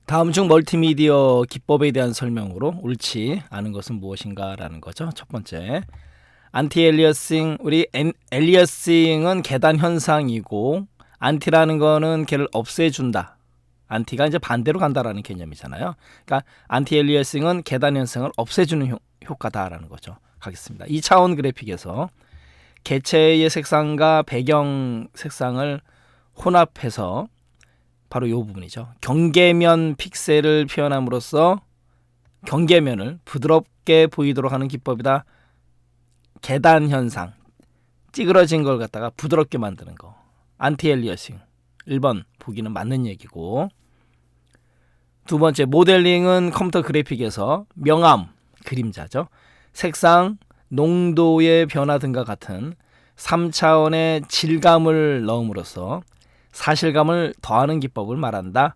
다음 중 멀티미디어 기법에 대한 설명으로 옳지 않은 것은 무엇인가라는 거죠. 첫 번째, 안티엘리어싱. 우리 엘리어싱은 계단 현상이고 안티라는 거는 걔를 없애준다. 안티가 이제 반대로 간다라는 개념이잖아요. 그러니까 안티엘리어싱은 계단 현상을 없애주는 효과다라는 거죠. 가겠습니다. 2차원 그래픽에서 개체의 색상과 배경 색상을 혼합해서 바로 이 부분이죠. 경계면 픽셀을 표현함으로써 경계면을 부드럽게 보이도록 하는 기법이다. 계단 현상, 찌그러진 걸 갖다가 부드럽게 만드는 거. 안티엘리어싱. 1번 보기는 맞는 얘기고, 두 번째, 모델링은 컴퓨터 그래픽에서 명암, 그림자죠. 색상, 농도의 변화 등과 같은 3차원의 질감을 넣음으로써 사실감을 더하는 기법을 말한다.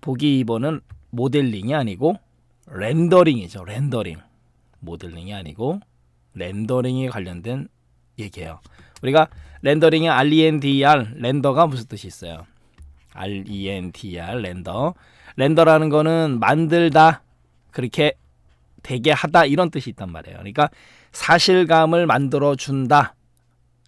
보기 2번은 모델링이 아니고 렌더링이죠. 렌더링. 모델링이 아니고 렌더링에 관련된 얘기예요. 우리가 렌더링의 RENDR, 렌더가 무슨 뜻이 있어요? RENDR, 렌더. 렌더라는 거는 만들다, 그렇게 되게 하다, 이런 뜻이 있단 말이에요. 그러니까 사실감을 만들어준다,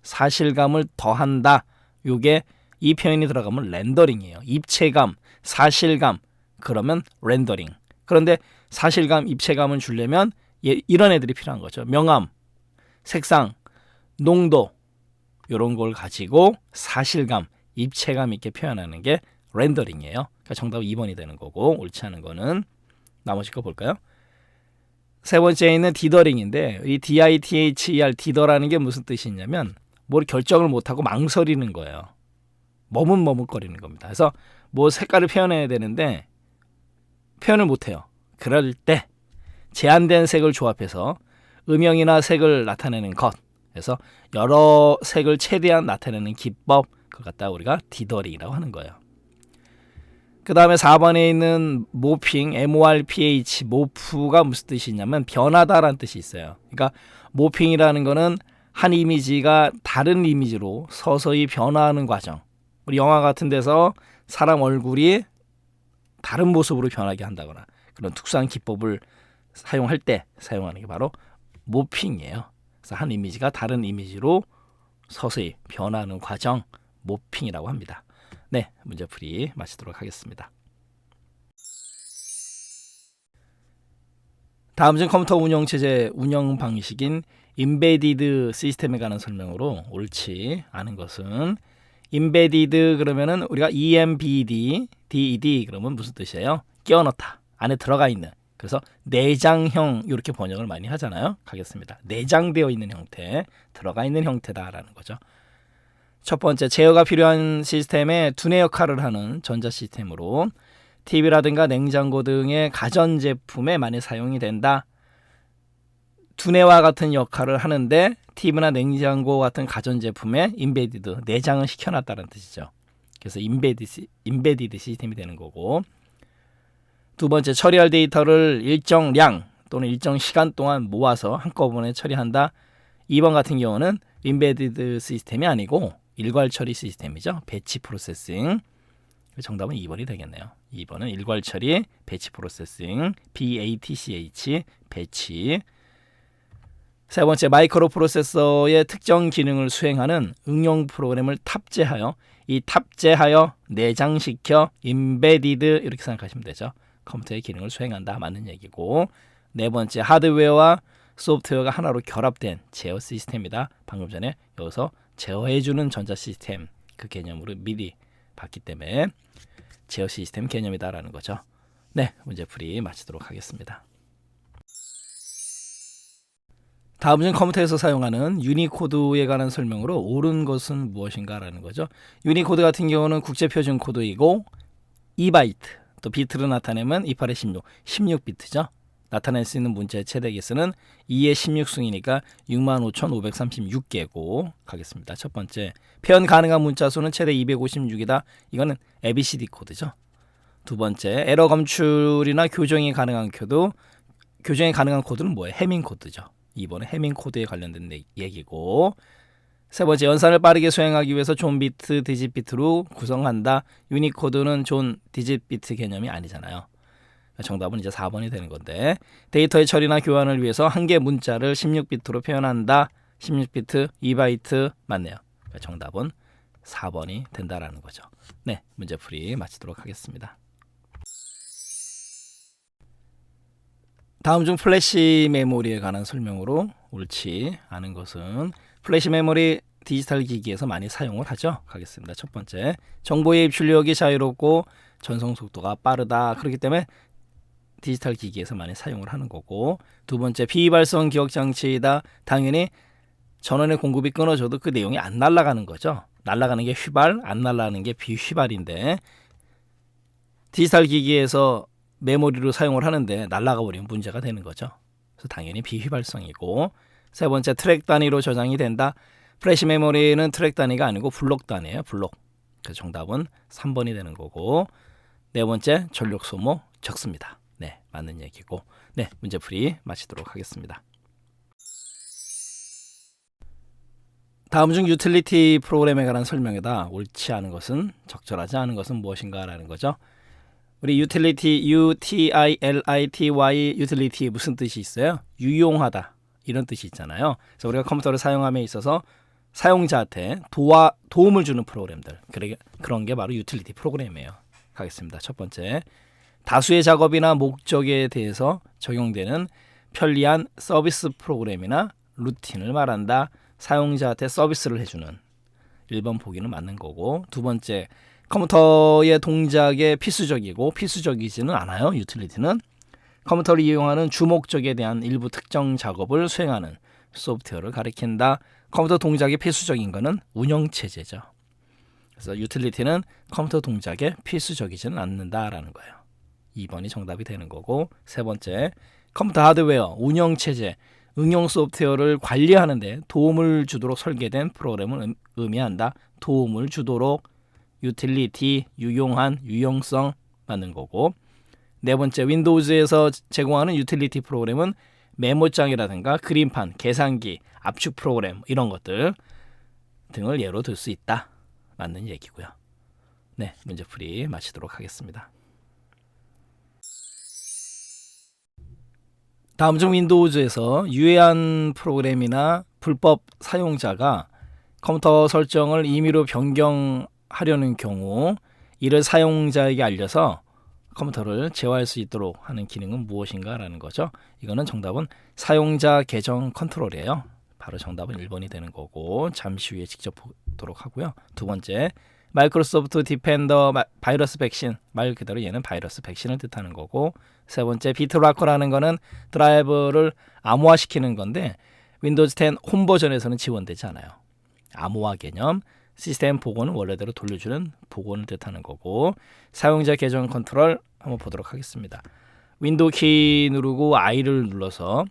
사실감을 더한다. 요게 이 표현이 들어가면 렌더링이에요. 입체감, 사실감, 그러면 렌더링. 그런데 사실감, 입체감을 주려면 이런 애들이 필요한 거죠. 명암, 색상, 농도, 이런 걸 가지고 사실감, 입체감 있게 표현하는 게 렌더링이에요. 그러니까 정답은 2번이 되는 거고, 옳지 않은 거는 나머지 거 볼까요? 세 번째에 있는 디더링인데, 이 DITHER, 디더라는 게 무슨 뜻이 있냐면 뭘 결정을 못하고 망설이는 거예요. 머뭇머뭇거리는 겁니다. 그래서 뭐 색깔을 표현해야 되는데 표현을 못해요. 그럴 때 제한된 색을 조합해서 음영이나 색을 나타내는 것, 그래서 여러 색을 최대한 나타내는 기법, 그걸 갖다 우리가 디더링이라고 하는 거예요. 그 다음에 4번에 있는 모핑, MORPH, 모프가 무슨 뜻이 있냐면 변하다라는 뜻이 있어요. 그러니까 모핑이라는 거는 한 이미지가 다른 이미지로 서서히 변화하는 과정. 우리 영화 같은 데서 사람 얼굴이 다른 모습으로 변하게 한다거나 그런 특수한 기법을 사용할 때 사용하는 게 바로 모핑이에요. 그래서 한 이미지가 다른 이미지로 서서히 변화하는 과정, 모핑이라고 합니다. 네, 문제풀이 마치도록 하겠습니다. 다음 중 컴퓨터 운영체제 운영 방식인 임베디드 시스템에 관한 설명으로 옳지 않은 것은, 임베디드 그러면은 우리가 EMBD, DED 그러면 무슨 뜻이에요? 끼워 넣다, 안에 들어가 있는. 그래서 내장형 이렇게 번역을 많이 하잖아요. 가겠습니다. 내장되어 있는 형태, 들어가 있는 형태다라는 거죠. 첫 번째, 제어가 필요한 시스템에 두뇌 역할을 하는 전자 시스템으로 TV라든가 냉장고 등의 가전제품에 많이 사용이 된다. 두뇌와 같은 역할을 하는데 TV나 냉장고 같은 가전제품에 임베디드, 내장을 시켜놨다는 뜻이죠. 그래서 임베디드 시스템이 되는 거고, 두 번째, 처리할 데이터를 일정량 또는 일정 시간 동안 모아서 한꺼번에 처리한다. 2번 같은 경우는 임베디드 시스템이 아니고 일괄 처리 시스템이죠. 배치 프로세싱. 정답은 2번이 되겠네요. 2번은 일괄 처리, 배치 프로세싱, BATCH, 배치. 세 번째, 마이크로 프로세서의 특정 기능을 수행하는 응용 프로그램을 탑재하여, 이 탑재하여 내장시켜 임베디드, 이렇게 생각하시면 되죠. 컴퓨터의 기능을 수행한다, 맞는 얘기고. 네 번째, 하드웨어와 소프트웨어가 하나로 결합된 제어 시스템이다. 방금 전에 여기서 제어해주는 전자 시스템, 그 개념으로 미리 봤기 때문에 제어 시스템 개념이다라는 거죠. 네, 문제풀이 마치도록 하겠습니다. 다음은 컴퓨터에서 사용하는 유니코드에 관한 설명으로 옳은 것은 무엇인가라는 거죠. 유니코드 같은 경우는 국제표준 코드이고 2바이트, 또 비트로 나타내면 28에 16, 16비트죠. 나타낼 수 있는 문자의 최대 개수는 2의 16승이니까 65,536개고 가겠습니다. 첫 번째, 표현 가능한 문자 수는 최대 256이다. 이거는 ABCD 코드죠. 두 번째, 에러 검출이나 교정이 가능한 코드는 뭐예요? 해밍 코드죠. 2번은 해밍 코드에 관련된 얘기고, 세 번째, 연산을 빠르게 수행하기 위해서 존 비트, 디짓 비트로 구성한다. 유니코드는 존, 디짓 비트 개념이 아니잖아요. 정답은 이제 4번이 되는 건데, 데이터의 처리나 교환을 위해서 한 개 문자를 16비트로 표현한다. 16비트, 2바이트 맞네요. 정답은 4번이 된다라는 거죠. 네, 문제풀이 마치도록 하겠습니다. 다음 중 플래시 메모리에 관한 설명으로 옳지 않은 것은, 플래시 메모리 디지털 기기에서 많이 사용을 하죠. 가겠습니다. 첫 번째, 정보의 입출력이 자유롭고 전송 속도가 빠르다. 그렇기 때문에 디지털 기기에서 많이 사용을 하는 거고, 두 번째, 비발성 기억 장치이다. 당연히 전원의 공급이 끊어져도 그 내용이 안 날아가는 거죠. 날아가는 게 휘발, 안 날아가는 게 비휘발인데, 디지털 기기에서 메모리로 사용을 하는데 날아가 버리면 문제가 되는 거죠. 그래서 당연히 비휘발성이고, 세 번째, 트랙 단위로 저장이 된다. 플래시 메모리는 트랙 단위가 아니고 블록 단위예요. 블록. 그래서 정답은 3번이 되는 거고, 네 번째, 전력 소모 적습니다. 네, 맞는 얘기고. 네, 문제풀이 마치도록 하겠습니다. 다음 중 유틸리티 프로그램에 관한 설명에다 옳지 않은 것은, 적절하지 않은 것은 무엇인가라는 거죠. 우리 유틸리티, UTILITY, 유틸리티 무슨 뜻이 있어요? 유용하다, 이런 뜻이 있잖아요. 그래서 우리가 컴퓨터를 사용함에 있어서 사용자한테 도움을 주는 프로그램들, 그런 게 바로 유틸리티 프로그램이에요. 가겠습니다. 첫 번째, 다수의 작업이나 목적에 대해서 적용되는 편리한 서비스 프로그램이나 루틴을 말한다. 사용자한테 서비스를 해주는. 1번 보기는 맞는 거고, 두 번째, 컴퓨터의 동작에 필수적이지는 않아요. 유틸리티는 컴퓨터를 이용하는 주목적에 대한 일부 특정 작업을 수행하는 소프트웨어를 가리킨다. 컴퓨터 동작에 필수적인 것은 운영체제죠. 그래서 유틸리티는 컴퓨터 동작에 필수적이지는 않는다라는 거예요. 2번이 정답이 되는 거고, 세 번째, 컴퓨터 하드웨어, 운영체제, 응용 소프트웨어를 관리하는 데 도움을 주도록 설계된 프로그램을 의미한다. 도움을 주도록, 유틸리티, 유용한, 유용성 맞는 거고, 네 번째, 윈도우즈에서 제공하는 유틸리티 프로그램은 메모장이라든가 그림판, 계산기, 압축 프로그램 이런 것들 등을 예로 들 수 있다. 맞는 얘기고요. 네, 문제풀이 마치도록 하겠습니다. 다음 중 윈도우즈에서 유해한 프로그램이나 불법 사용자가 컴퓨터 설정을 임의로 변경하려는 경우 이를 사용자에게 알려서 컴퓨터를 제어할 수 있도록 하는 기능은 무엇인가 라는 거죠. 이거는 정답은 사용자 계정 컨트롤이에요. 바로 정답은 1번이 되는 거고, 잠시 후에 직접 보도록 하고요. 두 번째, 마이크로소프트 디펜더 바이러스 백신, 말 그대로 얘는 바이러스 백신을 뜻하는 거고, 세 번째, 비트라커라는 거는 드라이버를 암호화시키는 건데 윈도우즈 10 홈 버전에서는 지원되지 않아요. 암호화 개념, 시스템 복원을 원래대로 돌려주는 복원을 뜻하는 거고, 사용자 계정 컨트롤 한번 보도록 하겠습니다. 윈도우 키 누르고 I를 눌러서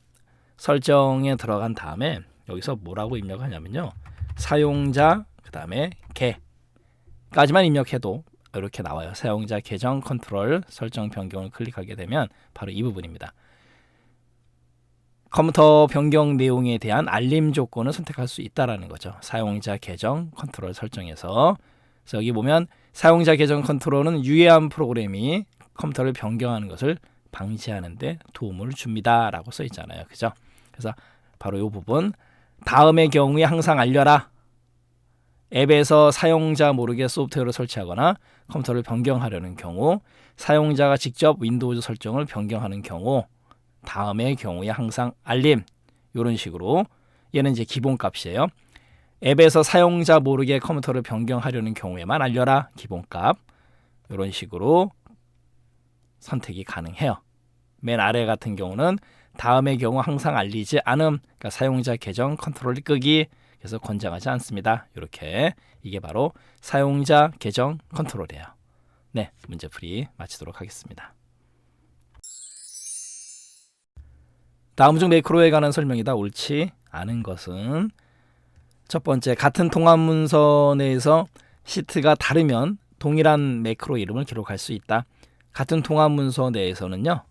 설정에 들어간 다음에 여기서 뭐라고 입력하냐면요, 사용자 그 다음에 개까지만 입력해도 이렇게 나와요. 사용자 계정 컨트롤 설정 변경을 클릭하게 되면 바로 이 부분입니다. 컴퓨터 변경 내용에 대한 알림 조건을 선택할 수 있다라는 거죠. 사용자 계정 컨트롤 설정에서. 그래서 여기 보면 사용자 계정 컨트롤은 유해한 프로그램이 컴퓨터를 변경하는 것을 방지하는 데 도움을 줍니다 라고 써 있잖아요. 그죠? 그래서 바로 이 부분, 다음의 경우에 항상 알려라. 앱에서 사용자 모르게 소프트웨어를 설치하거나 컴퓨터를 변경하려는 경우, 사용자가 직접 윈도우즈 설정을 변경하는 경우, 다음의 경우에 항상 알림, 이런 식으로. 얘는 이제 기본값이에요. 앱에서 사용자 모르게 컴퓨터를 변경하려는 경우에만 알려라, 기본값. 이런 식으로 선택이 가능해요. 맨 아래 같은 경우는 다음의 경우 항상 알리지 않음, 그러니까 사용자 계정 컨트롤 끄기, 그래서 권장하지 않습니다. 이렇게, 이게 바로 사용자 계정 컨트롤이에요. 네, 문제풀이 마치도록 하겠습니다. 다음 중 매크로에 관한 설명이다. 옳지 않은 것은, 첫 번째, 같은 통합 문서 내에서 시트가 다르면 동일한 매크로 이름을 기록할 수 있다. 같은 통합 문서 내에서는요,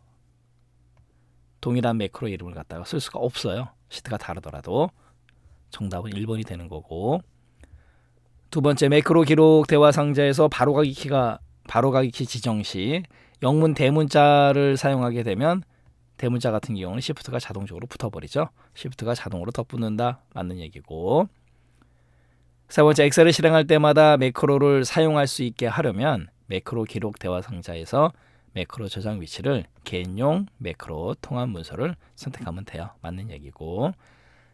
동일한 매크로 이름을 갖다가 쓸 수가 없어요. 시트가 다르더라도. 정답은 1번이 되는 거고, 두 번째 매크로 기록 대화 상자에서 바로가기 키 지정 시 영문 대문자를 사용하게 되면 대문자 같은 경우는 시프트가 자동적으로 붙어버리죠. 시프트가 자동으로 덧붙는다. 맞는 얘기고, 세 번째 엑셀을 실행할 때마다 매크로를 사용할 수 있게 하려면 매크로 기록 대화 상자에서 매크로 저장 위치를 개인용 매크로 통합 문서를 선택하면 돼요. 맞는 얘기고,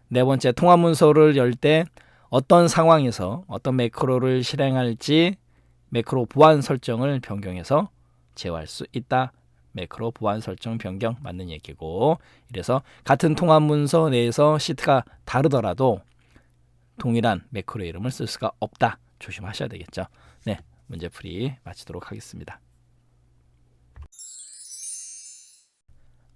네 번째 통합 문서를 열 때 어떤 상황에서 어떤 매크로를 실행할지 매크로 보안 설정을 변경해서 제어할 수 있다. 매크로 보안 설정 변경 맞는 얘기고, 이래서 같은 통합 문서 내에서 시트가 다르더라도 동일한 매크로 이름을 쓸 수가 없다. 조심하셔야 되겠죠. 네, 문제풀이 마치도록 하겠습니다.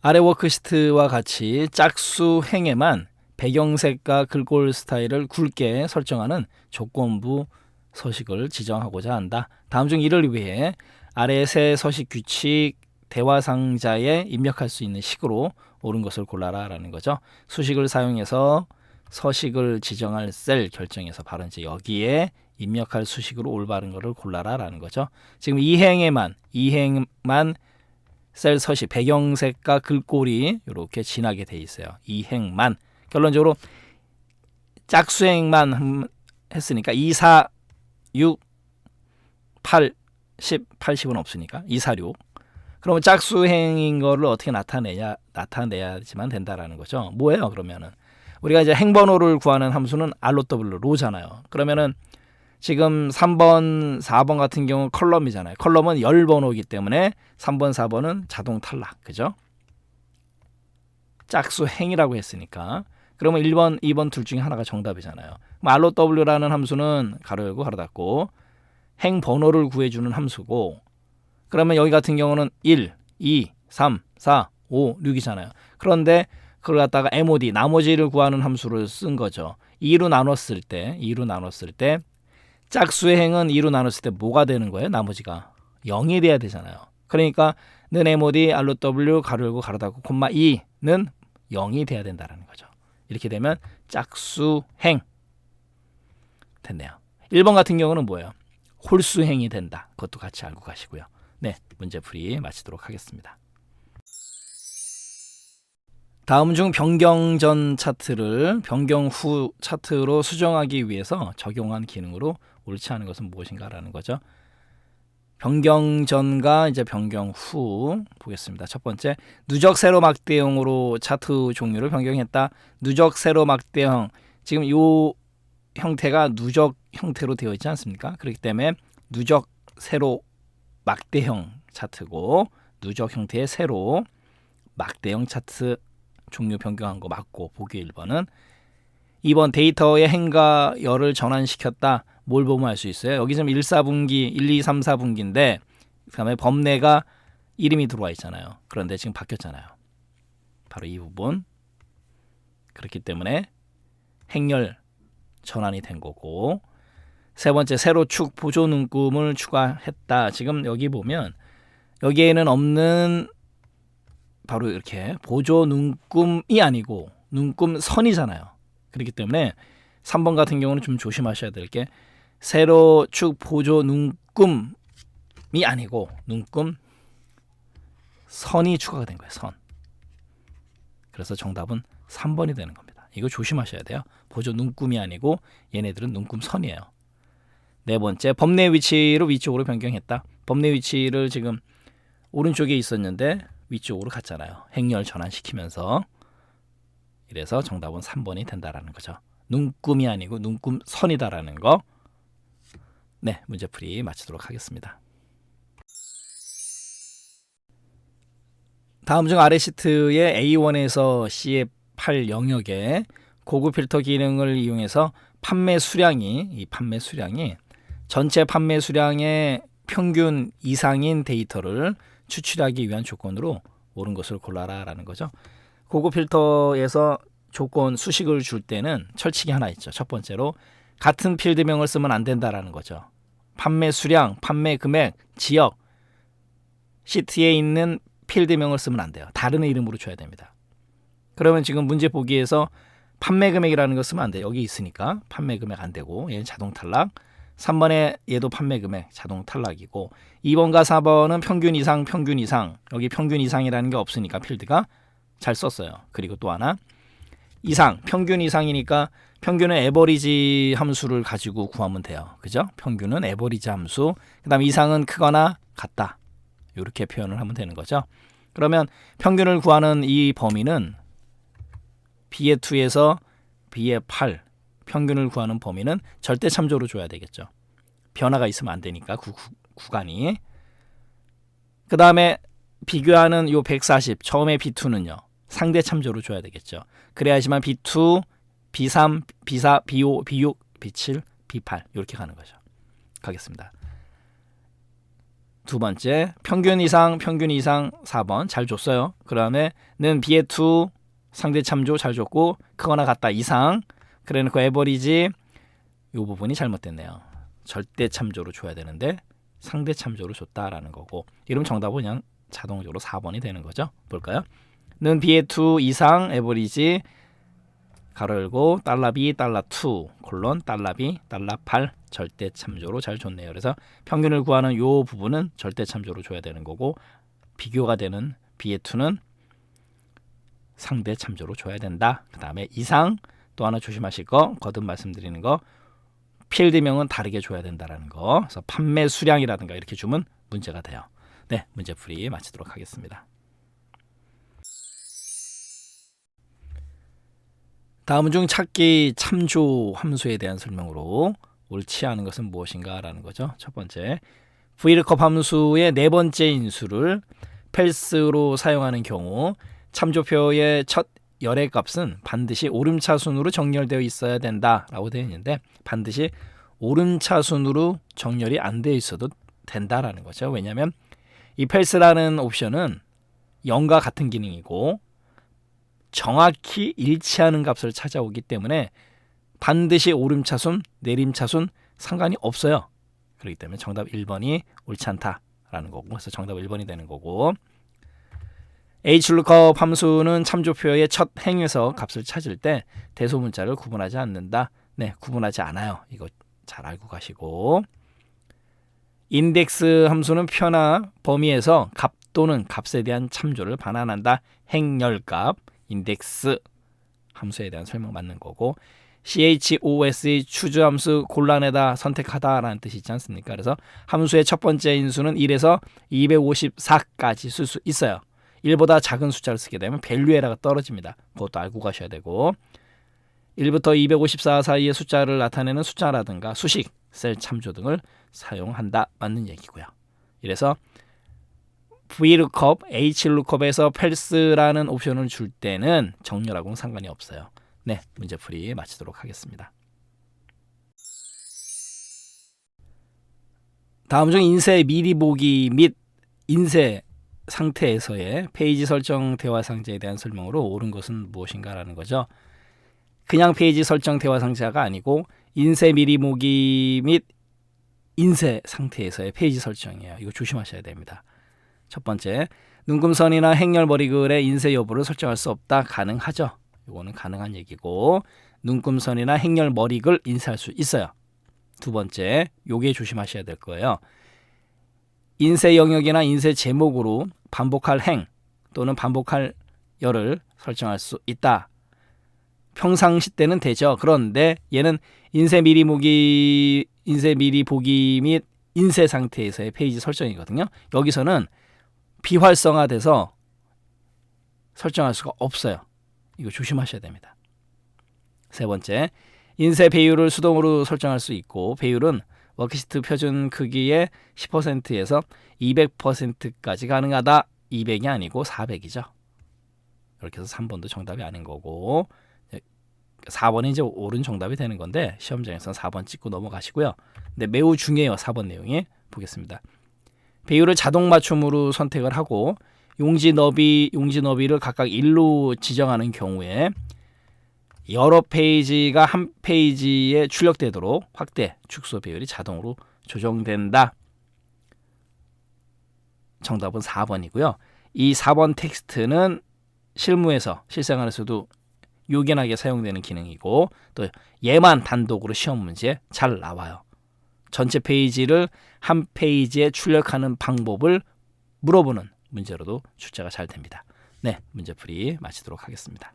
아래 워크시트와 같이 짝수행에만 배경색과 글꼴 스타일을 굵게 설정하는 조건부 서식을 지정하고자 한다. 다음 중 이를 위해 아래 세 서식 규칙 대화 상자에 입력할 수 있는 식으로 옳은 것을 골라라 라는 거죠. 수식을 사용해서 서식을 지정할 셀 결정해서 바로 이제 여기에 입력할 수식으로 올바른 것을 골라라 라는 거죠. 지금 이행만 셀 서식 배경색과 글꼴이 이렇게 진하게 돼 있어요. 이행만. 결론적으로 짝수행만 했으니까 2, 4, 6, 8, 10, 80은 없으니까 2, 4, 6. 그러면 짝수행인 거를 어떻게 나타내야지만 된다라는 거죠. 뭐예요, 그러면은? 우리가 이제 행번호를 구하는 함수는 ROW, 로잖아요. 그러면은 지금 3번, 4번 같은 경우 컬럼이잖아요. 컬럼은 열 번호이기 때문에 3번, 4번은 자동 탈락. 그죠? 짝수행이라고 했으니까. 그러면 1번, 2번 둘 중에 하나가 정답이잖아요. ROW라는 함수는 가로 열고 가로 닫고 행 번호를 구해주는 함수고, 그러면 여기 같은 경우는 1, 2, 3, 4, 5, 6이잖아요. 그런데 그걸 갖다가 MOD, 나머지를 구하는 함수를 쓴 거죠. 2로 나눴을 때 짝수의 행은 2로 나눴을 때 뭐가 되는 거예요? 나머지가 0이 돼야 되잖아요. 그러니까 는 MOD, ROW, 가로 열고 가로 닫고 콤마 2는 0이 돼야 된다는 거죠. 이렇게 되면 짝수행 됐네요. 1번 같은 경우는 뭐예요? 홀수행이 된다. 그것도 같이 알고 가시고요. 네, 문제풀이 마치도록 하겠습니다. 다음 중 변경 전 차트를 변경 후 차트로 수정하기 위해서 적용한 기능으로 옳지 않은 것은 무엇인가라는 거죠. 변경 전과 이제 변경 후 보겠습니다. 첫 번째, 누적 세로 막대형으로 차트 종류를 변경했다. 누적 세로 막대형, 지금 이 형태가 누적 형태로 되어 있지 않습니까? 그렇기 때문에 누적 세로 막대형 차트고, 누적 형태의 세로 막대형 차트 종류 변경한 거 맞고, 보기 1번은. 2번, 데이터의 행과 열을 전환시켰다. 뭘 보면 알 수 있어요? 여기 지금 1, 4분기, 1, 2, 3, 4분기인데 그 다음에 범례가 이름이 들어와 있잖아요. 그런데 지금 바뀌었잖아요. 바로 이 부분. 그렇기 때문에 행열 전환이 된 거고, 세 번째, 세로 축 보조 눈금을 추가했다. 지금 여기 보면 여기에는 없는 바로 이렇게 보조 눈금이 아니고 눈금 선이잖아요. 그렇기 때문에 3번 같은 경우는 좀 조심하셔야 될 게 세로 축 보조 눈금이 아니고 눈금 선이 추가가 된 거예요. 선. 그래서 정답은 3번이 되는 겁니다. 이거 조심하셔야 돼요. 보조 눈금이 아니고 얘네들은 눈금 선이에요. 네 번째, 범례 위치를 위쪽으로 변경했다. 범례 위치를 지금 오른쪽에 있었는데 위쪽으로 갔잖아요. 행렬 전환시키면서. 이래서 정답은 3번이 된다라는 거죠. 눈금이 아니고 눈금 선이다라는 거. 네, 문제풀이 마치도록 하겠습니다. 다음 중 아래 시트의 A1에서 CF8 영역에 고급 필터 기능을 이용해서 판매 수량이 전체 판매 수량의 평균 이상인 데이터를 추출하기 위한 조건으로 옳은 것을 골라라 라는 거죠. 고급 필터에서 조건 수식을 줄 때는 철칙이 하나 있죠. 첫 번째로 같은 필드명을 쓰면 안 된다라는 거죠. 판매 수량, 판매 금액, 지역, 시트에 있는 필드명을 쓰면 안 돼요. 다른 이름으로 줘야 됩니다. 그러면 지금 문제 보기에서 판매 금액이라는 거 쓰면 안 돼. 여기 있으니까 판매 금액 안 되고 얘는 자동 탈락. 3번에 얘도 판매 금액 자동 탈락이고 2번과 4번은 평균 이상 여기 평균 이상이라는 게 없으니까 필드가 잘 썼어요. 그리고 또 하나 이상 평균 이상이니까 평균은 에버리지 함수를 가지고 구하면 돼요. 그죠? 평균은 에버리지 함수. 그다음 이상은 크거나 같다. 이렇게 표현을 하면 되는 거죠. 그러면 평균을 구하는 이 범위는 B의 2에서 B의 8 평균을 구하는 범위는 절대 참조로 줘야 되겠죠. 변화가 있으면 안 되니까 구간이. 그 다음에 비교하는 요 140 처음에 B2는요. 상대 참조로 줘야 되겠죠. 그래야지만 B2, B3, B4, B5, B6, B7, B8 이렇게 가는 거죠. 가겠습니다. 두 번째 평균 이상 4번 잘 줬어요. 그 다음에는 B의 2 상대 참조 잘 줬고 크거나 같다 이상 그래놓고 에버리지 이 부분이 잘못됐네요. 절대 참조로 줘야 되는데 상대 참조로 줬다라는 거고 이러면 정답은 그냥 자동적으로 4번이 되는 거죠. 볼까요? 는 B의 2 이상 에버리지 가로 열고 $B $2 콜론 $B $8 절대 참조로 잘 줬네요. 그래서 평균을 구하는 요 부분은 절대 참조로 줘야 되는 거고 비교가 되는 B의 2는 상대 참조로 줘야 된다. 그 다음에 이상 또 하나 조심하실 거 거듭 말씀드리는 거 필드명은 다르게 줘야 된다라는 거. 그래서 판매 수량이라든가 이렇게 주면 문제가 돼요. 네, 문제풀이 마치도록 하겠습니다. 다음은 중 찾기 참조 함수에 대한 설명으로 옳지 않은 것은 무엇인가 라는 거죠. 첫 번째, VLOOKUP 함수의 네 번째 인수를 펠스로 사용하는 경우 참조표의 첫 열의 값은 반드시 오름차순으로 정렬되어 있어야 된다라고 되어 있는데 반드시 오름차순으로 정렬이 안 되어 있어도 된다라는 거죠. 왜냐하면 이 펠스라는 옵션은 0과 같은 기능이고 정확히 일치하는 값을 찾아오기 때문에 반드시 오름차순, 내림차순 상관이 없어요. 그렇기 때문에 정답 1번이 옳지 않다라는 거고 그래서 정답 1번이 되는 거고 HLOOKUP 함수는 참조표의 첫 행에서 값을 찾을 때 대소문자를 구분하지 않는다. 네, 구분하지 않아요. 이거 잘 알고 가시고 인덱스 함수는 표나 범위에서 값 또는 값에 대한 참조를 반환한다. 행열값 인덱스 함수에 대한 설명 맞는 거고 CHOOS의 추주 함수 골라내다 선택하다 라는 뜻이 있지 않습니까? 그래서 함수의 첫 번째 인수는 1에서 254까지 쓸 수 있어요. 1보다 작은 숫자를 쓰게 되면 밸류 에러가 떨어집니다. 그것도 알고 가셔야 되고 1부터 254 사이의 숫자를 나타내는 숫자라든가 수식, 셀 참조 등을 사용한다. 맞는 얘기고요. 이래서 VLOOKUP, HLOOKUP에서 펠스라는 옵션을 줄 때는 정렬하고는 상관이 없어요. 네, 문제풀이 마치도록 하겠습니다. 다음 중 인쇄 미리 보기 및 인쇄 상태에서의 페이지 설정 대화 상자에 대한 설명으로 옳은 것은 무엇인가라는 거죠. 그냥 페이지 설정 대화 상자가 아니고 인쇄 미리 보기 및 인쇄 상태에서의 페이지 설정이에요. 이거 조심하셔야 됩니다. 첫 번째, 눈금선이나 행렬 머리글의 인쇄 여부를 설정할 수 없다. 가능하죠. 이거는 가능한 얘기고 눈금선이나 행렬 머리글 인쇄할 수 있어요. 두 번째, 요게 조심하셔야 될 거예요. 인쇄 영역이나 인쇄 제목으로 반복할 행 또는 반복할 열을 설정할 수 있다. 평상시 때는 되죠. 그런데 얘는 인쇄 미리 보기 및 인쇄 상태에서의 페이지 설정이거든요. 여기서는 비활성화돼서 설정할 수가 없어요. 이거 조심하셔야 됩니다. 세 번째, 인쇄 배율을 수동으로 설정할 수 있고 배율은 워크시트 표준 크기의 10%에서 200%까지 가능하다. 200이 아니고 400이죠. 이렇게 해서 3번도 정답이 아닌 거고 4번이 이제 옳은 정답이 되는 건데 시험장에서는 4번 찍고 넘어가시고요. 근데 매우 중요해요. 4번 내용이. 보겠습니다. 배율을 자동 맞춤으로 선택을 하고 용지 너비를 각각 1로 지정하는 경우에 여러 페이지가 한 페이지에 출력되도록 확대, 축소 배율이 자동으로 조정된다. 정답은 4번이고요. 이 4번 텍스트는 실무에서 실생활에서도 요긴하게 사용되는 기능이고 또 얘만 단독으로 시험 문제 잘 나와요. 전체 페이지를 한 페이지에 출력하는 방법을 물어보는 문제로도 출제가 잘 됩니다. 네, 문제풀이 마치도록 하겠습니다.